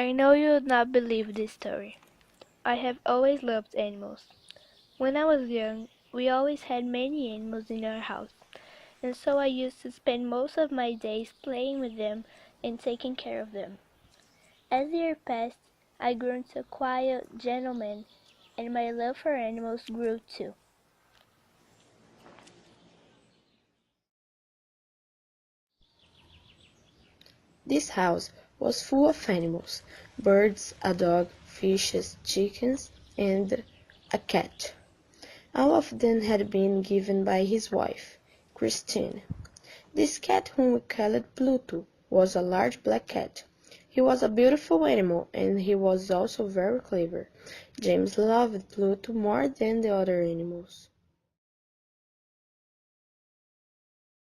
I know you would not believe this story. I have always loved animals. When I was young, we always had many animals in our house, and so I used to spend most of my days playing with them and taking care of them. As the years passed, I grew into a quiet gentleman, and my love for animals grew too. This house was full of animals: birds, a dog, fishes, chickens, and a cat. All of them had been given by his wife, Christine. This cat, whom we called Pluto, was a large black cat. He was a beautiful animal, and he was also very clever. James loved Pluto more than the other animals.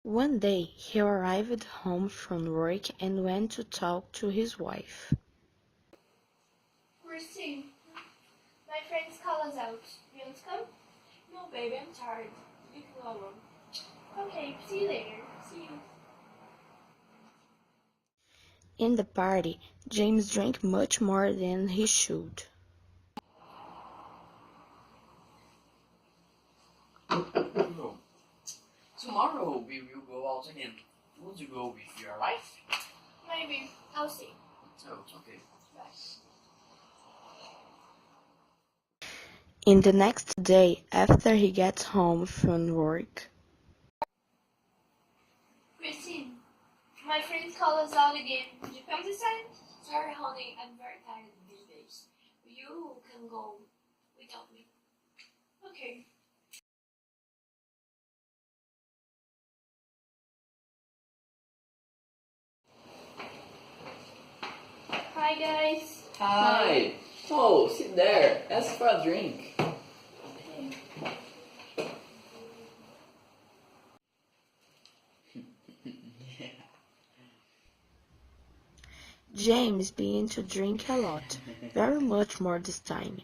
One day he arrived home from work and went to talk to his wife. Christine, my friends call us out. You want to come? No, baby, I'm tired. You can go alone. Okay, see you later. See you. In the party, James drank much more than he should. No. Tomorrow we will go out again. Would you go with your wife? Maybe. I'll see. Oh, okay. Bye. In the next day, after he gets home from work, Christine, my friends call us out again. Would you come this time? Sorry, honey, I'm very tired these days. You can go without me. Okay. Hi, guys. Hi. Oh, sit there. Ask for a drink. James began to drink a lot, very much more this time.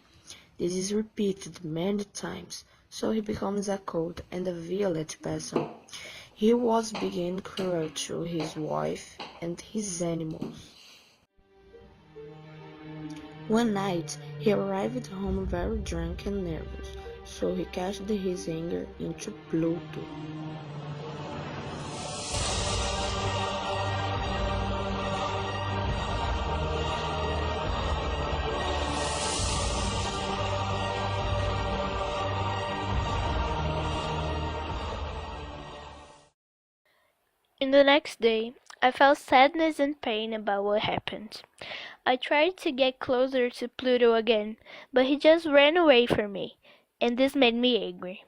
This is repeated many times, so he becomes a cold and a violent person. He was being cruel to his wife and his animals. One night he arrived home very drunk and nervous, so he cast his anger into Pluto. In the next day, I felt sadness and pain about what happened. I tried to get closer to Pluto again, but he just ran away from me, and this made me angry.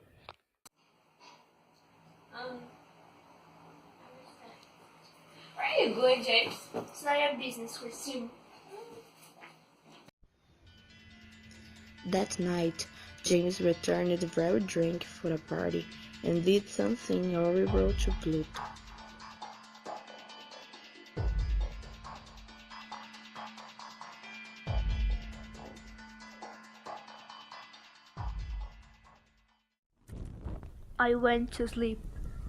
Where are you going, James? It's not your business, Christine. That night, James returned very drunk from a party and did something horrible to Pluto. I went to sleep,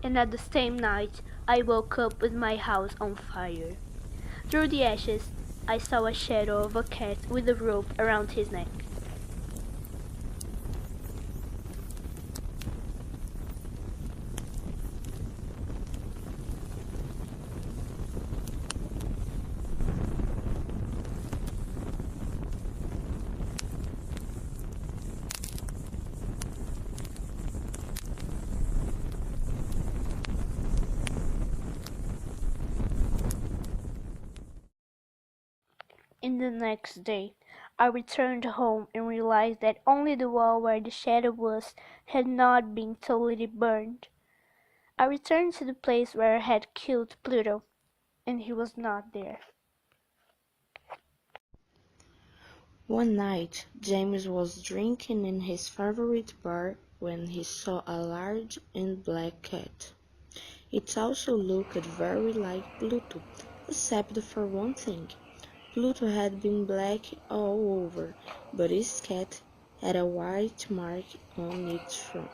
and at the same night I woke up with my house on fire. Through the ashes, I saw a shadow of a cat with a rope around his neck. In the next day, I returned home and realized that only the wall where the shadow was had not been totally burned. I returned to the place where I had killed Pluto, and he was not there. One night, James was drinking in his favorite bar when he saw a large and black cat. It also looked very like Pluto, except for one thing. Pluto had been black all over, but his cat had a white mark on its front.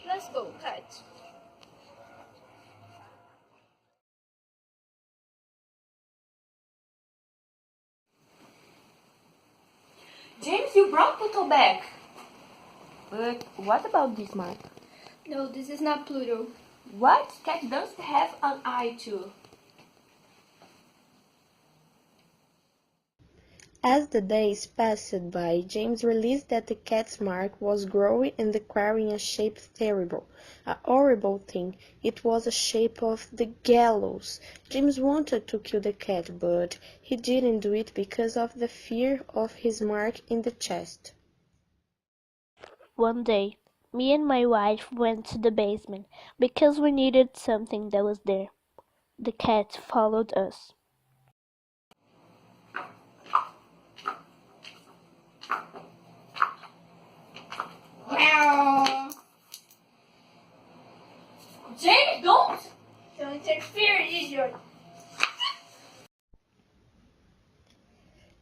Let's go, cat. James, you brought Pluto back. But what about this mark? No, this is not Pluto. What? Cat doesn't have an eye too. As the days passed by, James realized that the cat's mark was growing and acquiring a shape terrible, a horrible thing. It was the shape of the gallows. James wanted to kill the cat, but he didn't do it because of the fear of his mark in the chest. One day, me and my wife went to the basement because we needed something that was there. The cat followed us. Meow. James, don't! Don't interfere, idiot.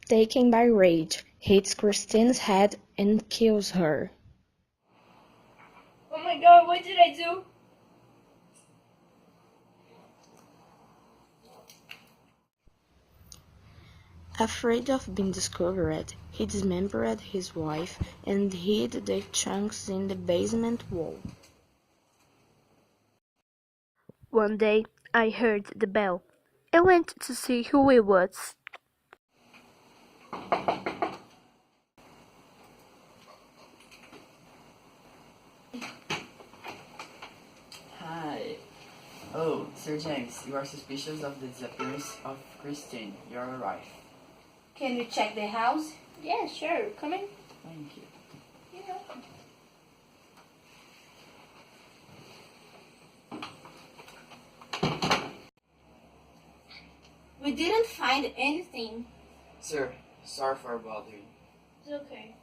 Taken by rage, hits Christine's head and kills her. Oh my god, what did I do? Afraid of being discovered, he dismembered his wife and hid the chunks in the basement wall. One day, I heard the bell. I went to see who it was. Hi. Oh, Sir James, you are suspicious of the disappearance of Christine. You are right. Can you check the house? Yeah, sure. Come in. Thank you. Yeah. We didn't find anything. Sir, sorry for bothering. It's okay.